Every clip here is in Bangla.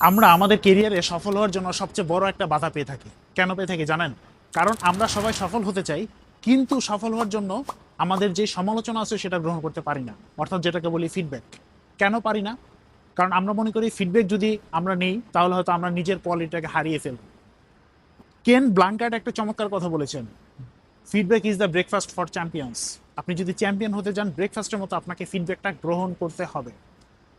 আমরা আমাদের কেরিয়ারে সফল হওয়ার জন্য সবচেয়ে বড় একটা বাধা পেয়ে থাকি। কেন পেয়ে থাকি জানেন? কারণ আমরা সবাই সফল হতে চাই, কিন্তু সফল হওয়ার জন্য আমাদের যে সমালোচনা আছে সেটা গ্রহণ করতে পারি না, অর্থাৎ যেটাকে বলি ফিডব্যাক। কেন পারি না? কারণ আমরা মনে করি ফিডব্যাক যদি আমরা নেই তাহলে হয়তো আমরা নিজের কোয়ালিটিটাকে হারিয়ে ফেলব। কেন ব্লাঙ্কার্ড একটা চমৎকার কথা বলেছেন, feedback is the breakfast for champions. আপনি যদি চ্যাম্পিয়ন হতে যান, ব্রেকফাস্টের মতো আপনাকে ফিডব্যাকটা গ্রহণ করতে হবে।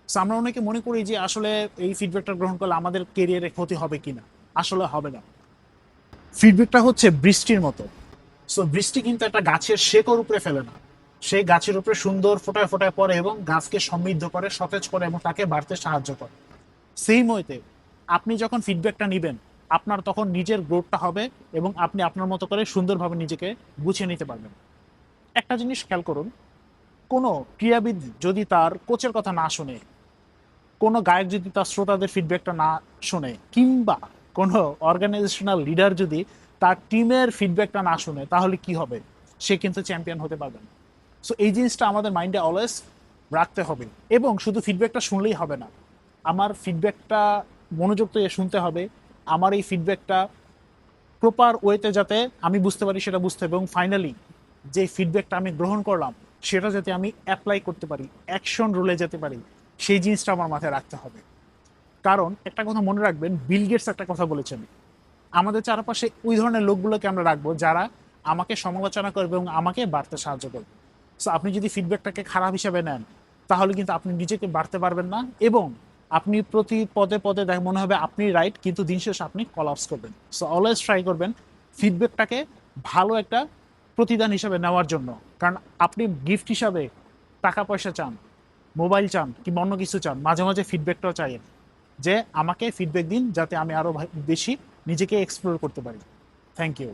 সো আমরা অনেকে মনে করি যে আসলে এই ফিডব্যাকটা গ্রহণ করলে আমাদের কেরিয়ারে ক্ষতি হবে কিনা। আসলে হবে না। ফিডব্যাকটা হচ্ছে বৃষ্টির মতো। সো বৃষ্টি কিন্তু একটা গাছের শেকড় উপরে ফেলে না, সেই গাছের উপরে সুন্দর ফোটায় ফোটায় পড়ে এবং গাছকে সমৃদ্ধ করে, সতেজ করে এবং তাকে বাড়তে সাহায্য করে। সেই মতে আপনি যখন ফিডব্যাকটা নেবেন, আপনার তখন নিজের গ্রোথটা হবে এবং আপনি আপনার মতো করে সুন্দরভাবে নিজেকে গুছিয়ে নিতে পারবেন। একটা জিনিস খেয়াল করুন, কোনো ক্রীড়াবিদ যদি তার কোচের কথা না শুনে, কোনো গায়ক যদি তার শ্রোতাদের ফিডব্যাকটা না শোনে, কিংবা কোনো অর্গানাইজেশনাল লিডার যদি তার টিমের ফিডব্যাকটা না শুনে, তাহলে কি হবে? সে কিন্তু চ্যাম্পিয়ন হতে পারবে না। সো এই জিনিসটা আমাদের মাইন্ডে অলওয়েজ রাখতে হবে। এবং শুধু ফিডব্যাকটা শুনলেই হবে না, আমার ফিডব্যাকটা মনোযোগ দিয়ে শুনতে হবে। আমার এই ফিডব্যাকটা প্রপার ওয়েতে যাতে আমি বুঝতে পারি সেটা বুঝতে হবে, এবং ফাইনালি যে ফিডব্যাকটা আমি গ্রহণ করলাম সেটা যাতে আমি অ্যাপ্লাই করতে পারি, অ্যাকশন রোলে যেতে পারি, সেই জিনিসটা আমার মাথায় রাখতে হবে। কারণ একটা কথা মনে রাখবেন, বিল গেটস একটা কথা বলেছেন, আমাদের চারপাশে ওই ধরনের লোকগুলোকে আমরা রাখবো যারা আমাকে সমালোচনা করবে এবং আমাকে বাড়তে সাহায্য করবে। সো আপনি যদি ফিডব্যাকটাকে খারাপ হিসাবে নেন, তাহলে কিন্তু আপনি নিজেকে বাড়তে পারবেন না, এবং আপনি প্রতি পদে পদে দেখ মনে হবে আপনি রাইট, কিন্তু দিন শেষে আপনি কলাপস করবেন। সো অলওয়েজ ট্রাই করবেন ফিডব্যাকটাকে ভালো একটা প্রতিদান হিসাবে নেওয়ার জন্য। কারণ আপনি গিফট হিসাবে টাকা পয়সা চান, মোবাইল চান, কিংবা অন্য কিছু চান, মাঝে মাঝে ফিডব্যাকটাও চাইেন, যে আমাকে ফিডব্যাক দিন যাতে আমি আরো বেশি নিজেকে এক্সপ্লোর করতে পারি। Thank you.